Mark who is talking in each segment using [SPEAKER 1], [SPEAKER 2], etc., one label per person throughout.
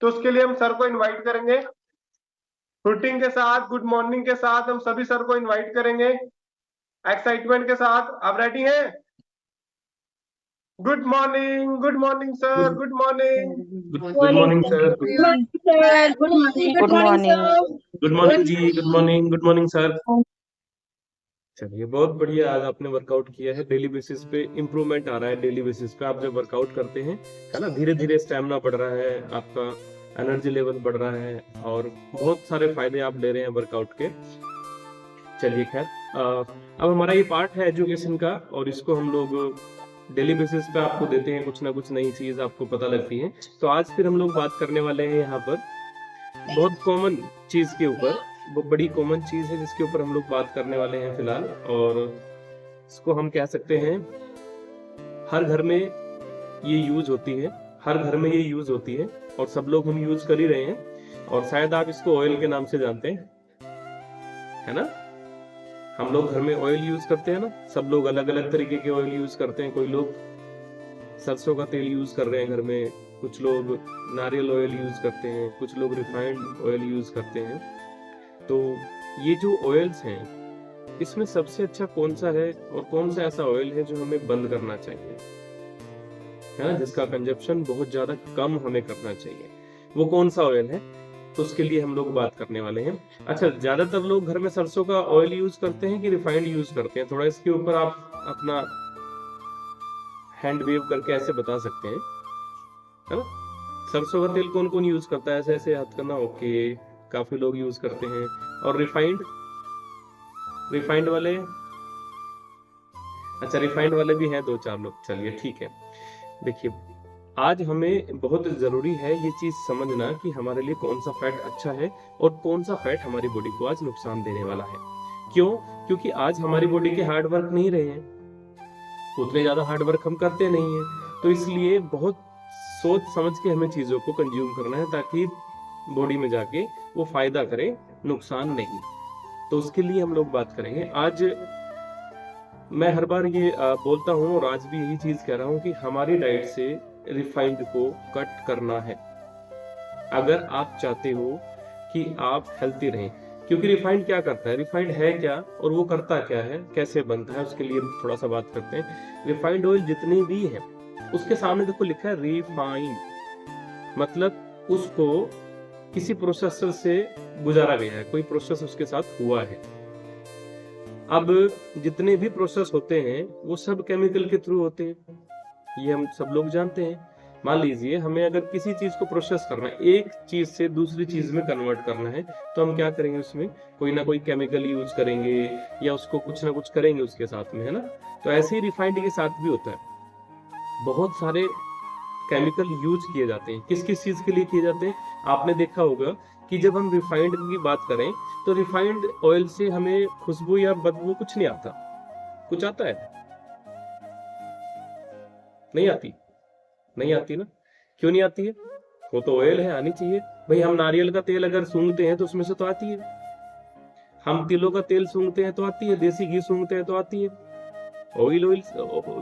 [SPEAKER 1] तो उसके लिए हम सर को इनवाइट करेंगे रूटीन के साथ, गुड मॉर्निंग के साथ हम सभी सर को इनवाइट करेंगे एक्साइटमेंट के साथ। आप रेडी हैं? Good morning sir, good morning.
[SPEAKER 2] Good morning sir.
[SPEAKER 3] Good morning
[SPEAKER 2] good morning
[SPEAKER 3] जी, गुड मॉर्निंग सर।
[SPEAKER 2] चलिए, बहुत बढ़िया। आज आपने वर्कआउट किया है, डेली बेसिस पे इम्प्रूवमेंट आ रहा है। डेली बेसिस पे आप जब वर्कआउट करते हैं, है ना, धीरे धीरे स्टेमिना बढ़ रहा है, आपका एनर्जी लेवल बढ़ रहा है और बहुत सारे फायदे आप ले रहे हैं वर्कआउट के। चलिए खैर, अब हमारा ये पार्ट है एजुकेशन का और इसको हम लोग डेली बेसिस पे आपको देते हैं, कुछ ना कुछ नई चीज आपको पता लगती है। तो आज फिर हम लोग बात करने वाले हैं यहाँ पर बहुत कॉमन चीज के ऊपर। वो बड़ी कॉमन चीज है जिसके ऊपर हम लोग बात करने वाले हैं फिलहाल, और इसको हम कह सकते हैं हर घर में ये यूज होती है, हर घर में ये यूज होती है और सब लोग हम यूज कर ही रहे हैं। और शायद आप इसको ऑयल के नाम से जानते हैं, है ना। हम लोग घर में ऑयल यूज करते हैं ना, सब लोग अलग अलग तरीके के ऑयल यूज करते हैं। कोई लोग सरसों का तेल यूज कर रहे हैं घर में, कुछ लोग नारियल ऑयल यूज करते हैं, कुछ लोग रिफाइंड ऑयल यूज करते हैं। तो ये जो ऑयल्स हैं, इसमें सबसे अच्छा कौन सा है और कौन सा ऐसा ऑयल है जो हमें बंद करना चाहिए, है ना, जिसका कंजप्शन बहुत ज्यादा कम हमें करना चाहिए, वो कौन सा ऑयल है, तो उसके लिए हम लोग बात करने वाले हैं। अच्छा, ज्यादातर लोग घर में सरसों का ऑयल यूज करते हैं कि रिफाइंड यूज करते हैं? थोड़ा इसके ऊपर आप अपना हैंड वेव करके ऐसे बता सकते हैं, है ना। सरसों का तेल कौन कौन यूज करता है? ऐसे ऐसे याद करना। ओके, काफी लोग यूज करते हैं। और रिफाइंड, रिफाइंड वाले, अच्छा रिफाइंड वाले भी हैं दो चार लोग। चलिए ठीक है। देखिए, आज हमें बहुत जरूरी है ये चीज समझना कि हमारे लिए कौन सा फैट अच्छा है और कौन सा फैट हमारी बॉडी को आज नुकसान देने वाला है। क्यों? क्योंकि आज हमारी बॉडी के हार्ड वर्क नहीं रहे हैं, उतने ज्यादा हार्ड वर्क हम करते नहीं है, तो इसलिए बहुत सोच समझ के हमें चीजों को कंज्यूम करना है ताकि बॉडी में जाके वो फायदा करे, नुकसान नहीं। तो उसके लिए हम लोग बात करेंगे आज। मैं हर बार ये बोलता हूँ और आज भी यही चीज कह रहा हूँ कि हमारी डाइट से रिफाइंड को कट करना है अगर आप चाहते हो कि आप हेल्थी रहें। क्योंकि रिफाइंड क्या करता है, रिफाइंड है क्या और वो करता क्या है, कैसे बनता है, उसके लिए थोड़ा सा बात करते हैं। रिफाइंड ऑयल जितनी भी है उसके सामने देखो लिखा है रिफाइंड, मतलब उसको किसी प्रोसेसर से गुजारा गया है, कोई प्रोसेस उसके साथ हुआ है। अब जितने भी प्रोसेस होते हैं वो सब केमिकल के थ्रू होते हैं, ये हम सब लोग जानते हैं। मान लीजिए हमें अगर किसी चीज को प्रोसेस करना है, एक चीज से दूसरी चीज में कन्वर्ट करना है, तो हम क्या करेंगे, उसमें कोई ना कोई केमिकल यूज करेंगे या उसको कुछ ना कुछ करेंगे उसके साथ में, है ना। तो ऐसे ही रिफाइंड के साथ भी होता है, बहुत सारे केमिकल यूज किए जाते हैं। किस किस चीज के लिए किए जाते हैं? आपने देखा होगा कि जब हम रिफाइंड की बात करें तो रिफाइंड ऑयल से हमें खुशबू या बदबू कुछ नहीं आता। कुछ आता है? नहीं आती, नहीं आती ना। क्यों नहीं आती है? वो तो ऑयल है, आनी चाहिए भाई। हम नारियल का तेल अगर सूंघते हैं तो उसमें से तो आती है, हम तिलों का तेल सूंघते हैं तो आती है, देसी घी सूंघते हैं तो आती है, ऑयल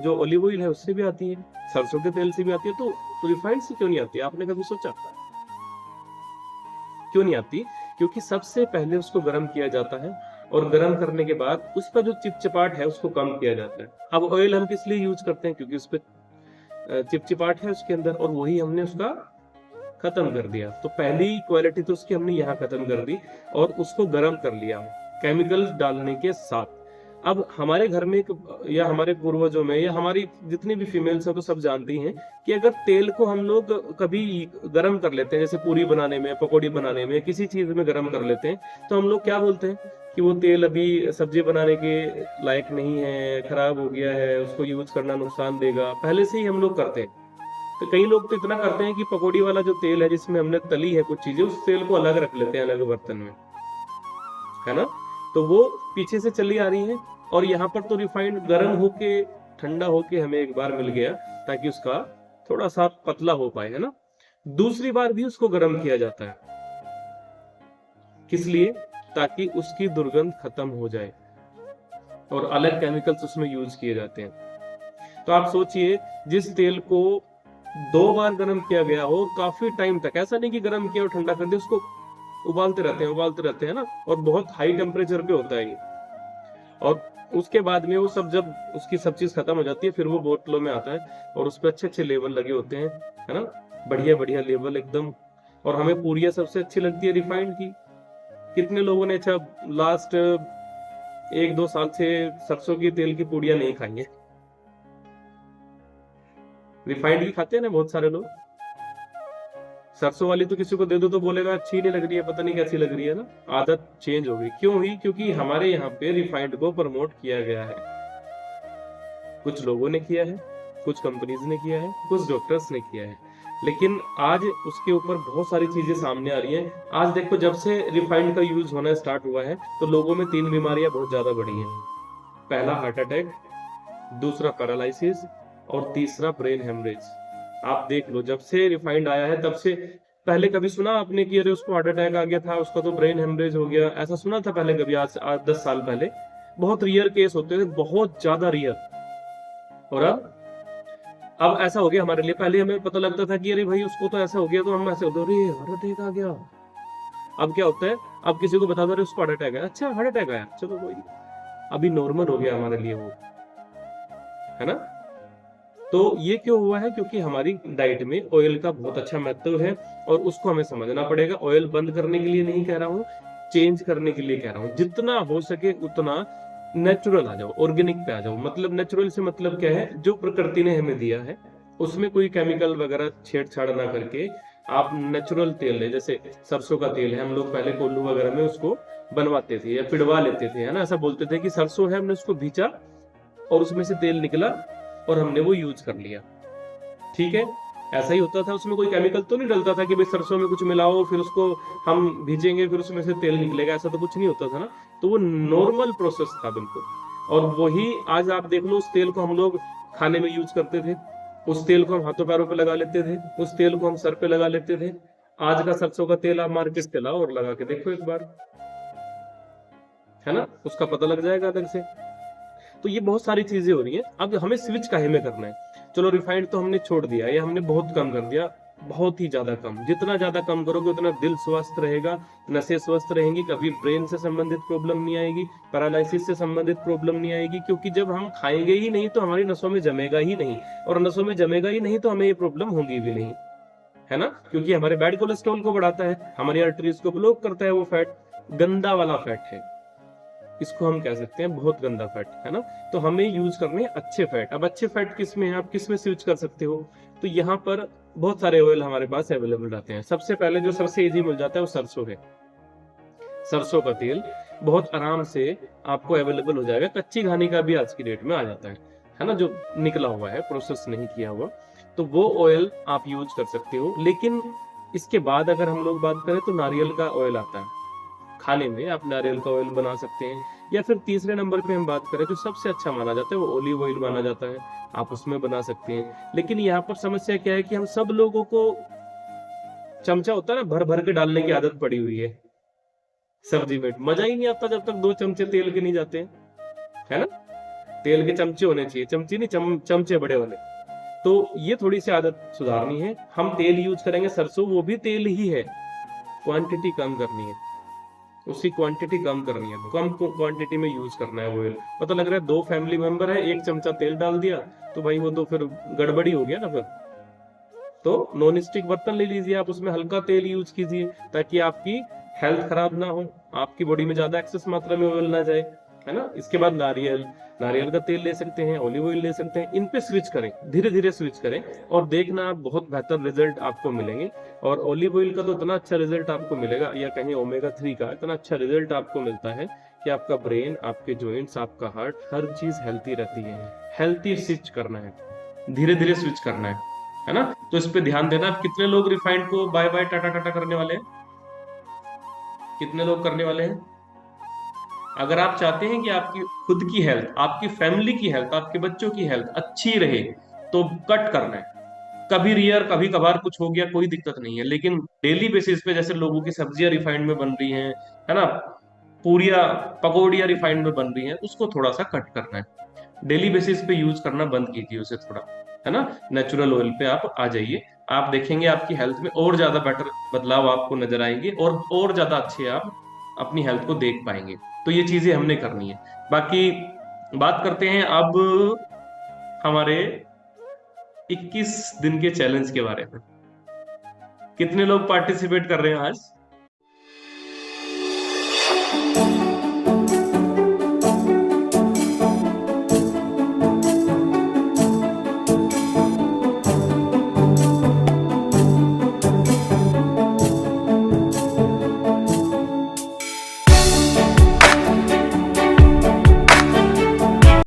[SPEAKER 2] जो ऑलिव ऑयल है उससे भी आती है, सरसों के तेल से भी आती है। तो रिफाइंड से क्यों नहीं आती? आपने कभी सोचा क्यों नहीं आती? क्योंकि सबसे पहले उसको गर्म किया जाता है और गर्म करने के बाद उस पर जो चिपचिपाहट है उसको कम किया जाता है। अब ऑयल हम किस लिए यूज करते हैं? क्योंकि उस पर चिपचिपाहट है उसके अंदर और वही हमने उसका खत्म कर दिया। तो पहली क्वालिटी तो उसकी हमने यहाँ खत्म कर दी और उसको गर्म कर लिया केमिकल्स डालने के साथ। अब हमारे घर में या हमारे पूर्वजों में या हमारी जितनी भी फीमेल्स हैं तो सब जानती हैं कि अगर तेल को हम लोग कभी गर्म कर लेते हैं, जैसे पूरी बनाने में, पकौड़ी बनाने में, किसी चीज में गर्म कर लेते हैं, तो हम लोग क्या बोलते हैं कि वो तेल अभी सब्जी बनाने के लायक नहीं है, खराब हो गया है, उसको यूज करना नुकसान देगा। पहले से ही हम लोग करते हैं। तो कई लोग तो इतना करते हैं कि पकौड़ी वाला जो तेल है जिसमें हमने तली है कुछ चीजें, उस तेल को अलग रख लेते हैं, अलग बर्तन में, है ना। तो वो पीछे से चली आ रही है और यहाँ पर तो रिफाइंड गर्म होके ठंडा होके हमें एक बार मिल गया ताकि उसका थोड़ा सा पतला हो पाए, है ना। दूसरी बार भी उसको गर्म किया जाता है, किस लिए? ताकि उसकी दुर्गंध खत्म हो जाए और अलग केमिकल्स उसमें यूज किए जाते हैं। तो आप सोचिए, जिस तेल को 2 बार गर्म किया गया हो काफी टाइम तक, ऐसा नहीं कि गर्म किया और ठंडा कर दिया, उसको उबालते रहते हैं ना, और बहुत हाई टेम्परेचर पे होता है ये। और उसके बाद में वो सब, जब उसकी सब चीज खत्म हो जाती है, फिर वो बोतलों में आता है और उस पर अच्छे अच्छे लेबल लगे होते हैं, है ना, बढ़िया बढ़िया लेबल एकदम। और हमें पूरियां सबसे अच्छी लगती है रिफाइंड की। कितने लोगों ने अच्छा लास्ट 1-2 साल से सरसों की तेल की पूड़ियां नहीं खाई है? रिफाइंड की खाते हैं ना बहुत सारे लोग। सरसों वाली तो किसी को दे दो तो बोलेगा अच्छी नहीं लग रही है, पता नहीं कैसी लग रही है ना। आदत चेंज हो गई, क्यों हुई? क्योंकि हमारे यहाँ पे रिफाइंड को प्रमोट किया गया है। कुछ लोगों ने किया है, कुछ कंपनीज ने किया है, कुछ डॉक्टर्स ने किया है, लेकिन आज उसके ऊपर बहुत सारी चीजें सामने आ रही हैं। आज देखो, जब से रिफाइंड का यूज होना स्टार्ट हुआ है तो लोगों में 3 बीमारियां बहुत ज्यादा बढ़ी हैं। पहला हार्ट अटैक, दूसरा पैरालिसिस, और तीसरा ब्रेन हेमरेज। आप देख लो, जब से रिफाइंड आया है तब से। पहले कभी सुना आपने कि अरे उसको हार्ट अटैक आ गया था, उसका तो ब्रेन हेमरेज हो गया, ऐसा सुना था पहले कभी? आज 10 साल पहले बहुत रियर केस होते थे, बहुत ज्यादा रियर। और अब ऐसा हो गया हमारे लिए। पहले हमें पता लगता था कि अरे भाई उसको तो ऐसा हो गया, तो हम ऐसे होते, अरे हार्ट अटैक आ गया। अब क्या होता है, अब किसी को बता दो अरे उसको हार्ट अटैक आया, अच्छा हार्ट अटैक आया, चलो कोई नहीं, अभी नॉर्मल हो गया हमारे लिए वो, है ना। तो ये क्यों हुआ है? क्योंकि हमारी डाइट में ऑयल का बहुत अच्छा महत्व है, और उसको हमें समझना पड़ेगा। ऑयल बंद करने के लिए नहीं कह रहा हूँ, चेंज करने के लिए कह रहा हूँ। जितना हो सके उतना नेचुरल आ जाओ, ऑर्गेनिक पे आ जाओ। मतलब नेचुरल से मतलब क्या है? जो प्रकृति ने हमें दिया है उसमें कोई केमिकल वगैरह छेड़छाड़ ना करके आप नेचुरल तेल है, जैसे सरसों का तेल है, हम लोग पहले कोल्लू वगैरह में उसको बनवाते थे या पिड़वा लेते थे, है ना। ऐसा बोलते थे कि सरसों है, हमने उसको भींचा और उसमें से तेल निकला और हमने वो यूज कर लिया, ठीक है। ऐसा ही होता था, उसमें कोई केमिकल तो नहीं डलता था कि भाई सरसों में कुछ मिलाओ फिर उसको हम भीजेंगे फिर उसमें से तेल निकलेगा, ऐसा तो कुछ नहीं होता था ना। तो वो नॉर्मल प्रोसेस था बिल्कुल। और वही आज आप देख लो, उस तेल को हम लोग खाने में यूज करते थे, उस तेल को हम हाथों पैरों पे लगा लेते थे, उस तेल को हम सर पे लगा लेते थे। आज का सरसों का तेल आप मार्केट से लाओ और लगा के देखो एक बार, है ना, उसका पता लग जाएगा अलग से। तो ये बहुत सारी चीजें हो रही हैं। अब हमें स्विच काहे में करना है? चलो रिफाइंड तो हमने छोड़ दिया, या हमने बहुत कम कर दिया, बहुत ही ज्यादा कम। जितना ज्यादा कम करोगे उतना दिल स्वस्थ रहेगा, नसें स्वस्थ रहेंगी, कभी ब्रेन से संबंधित प्रॉब्लम नहीं आएगी, पैरालिसिस से संबंधित प्रॉब्लम नहीं आएगी। क्योंकि जब हम खाएंगे ही नहीं तो हमारी नसों में जमेगा ही नहीं, और नसों में जमेगा ही नहीं तो हमें ये प्रॉब्लम होगी भी नहीं, है ना। क्योंकि हमारे बैड कोलेस्ट्रॉल को बढ़ाता है, हमारी आर्टरीज को ब्लॉक करता है। वो फैट गंदा वाला फैट है, इसको हम कह सकते हैं बहुत गंदा फैट, है ना। तो हमें यूज करने हैं अच्छे फैट। अब अच्छे फैट किस में है, आप किस में स्विच कर सकते हो? तो यहाँ पर बहुत सारे ऑयल हमारे पास अवेलेबल रहते हैं। सबसे पहले जो सबसे इजी मिल जाता है वो सरसों है। सरसों का तेल बहुत आराम से आपको अवेलेबल हो जाएगा, कच्ची घानी का भी आज की डेट में आ जाता है ना, जो निकला हुआ है, प्रोसेस नहीं किया हुआ। तो वो ऑयल आप यूज कर सकते हो। लेकिन इसके बाद अगर हम लोग बात करें तो नारियल का ऑयल आता है, खाने में आप नारियल का ऑयल बना सकते हैं। या फिर तीसरे नंबर पे हम बात करें जो सबसे अच्छा माना जाता है वो ऑलिव ऑयल माना जाता है, आप उसमें बना सकते हैं। लेकिन यहाँ पर समस्या क्या है कि हम सब लोगों को चमचा होता है ना, भर भर के डालने की आदत पड़ी हुई है सब्जी में। मजा ही नहीं आता जब तक 2 चमचे तेल के नहीं जाते हैं, है ना। तेल के चमचे होने चाहिए, चमचे नहीं, चमचे बड़े वाले। तो ये थोड़ी सी आदत सुधारनी है। हम तेल यूज करेंगे सरसों, वो भी तेल ही है, क्वांटिटी कम करनी है, उसकी क्वांटिटी कम करनी है, कम क्वांटिटी में यूज करना है ऑयल। पता लग रहा है 2 फैमिली मेंबर है, 1 चमचा तेल डाल दिया तो भाई वो तो फिर गड़बड़ी हो गया ना फिर। तो नॉन स्टिक बर्तन ले लीजिए आप, उसमें हल्का तेल यूज कीजिए ताकि आपकी हेल्थ खराब ना हो, आपकी बॉडी में ज्यादा एक्सेस मात्रा में ऑयल ना जाए, है ना। इसके बाद नारियल का तेल ले सकते हैं, ऑलिव ऑयल ले सकते हैं। इन पे स्विच करें, धीरे धीरे स्विच करें और देखना आप बहुत बेहतर रिजल्ट आपको मिलेंगे। और ऑलिव ऑयल का तो इतना अच्छा रिजल्ट आपको मिलेगा, या कहीं ओमेगा 3 का इतना अच्छा रिजल्ट आपको मिलता है कि आपका ब्रेन, आपके जॉइंट्स, आपका हार्ट, हर चीज हेल्थी रहती है। हेल्थी स्विच करना है, धीरे धीरे स्विच करना है ना। तो इस पे ध्यान देना। कितने लोग रिफाइंड को बाय बाय टाटा टाटा करने वाले हैं? कितने लोग करने वाले हैं? अगर आप चाहते हैं कि आपकी खुद की हेल्थ, आपकी फैमिली की हेल्थ, आपके बच्चों की हेल्थ अच्छी रहे तो कट करना है। कभी रियर कभी कभार कुछ हो गया कोई दिक्कत नहीं है, लेकिन डेली बेसिस पे जैसे लोगों की सब्जियां रिफाइंड में बन रही हैं, है ना, पूरियां पकौड़ियां रिफाइंड में बन रही हैं, उसको थोड़ा सा कट करना है। डेली बेसिस पे यूज करना बंद कीजिए उसे थोड़ा। है ना, नेचुरल ऑयल पे आप आ जाइए। आप देखेंगे आपकी हेल्थ में और ज्यादा बेटर बदलाव आपको नजर आएंगे और ज्यादा अच्छे आप अपनी हेल्थ को देख पाएंगे। तो ये चीजें हमने करनी है। बाकी बात करते हैं अब हमारे 21 दिन के चैलेंज के बारे में। कितने लोग पार्टिसिपेट कर रहे हैं आज?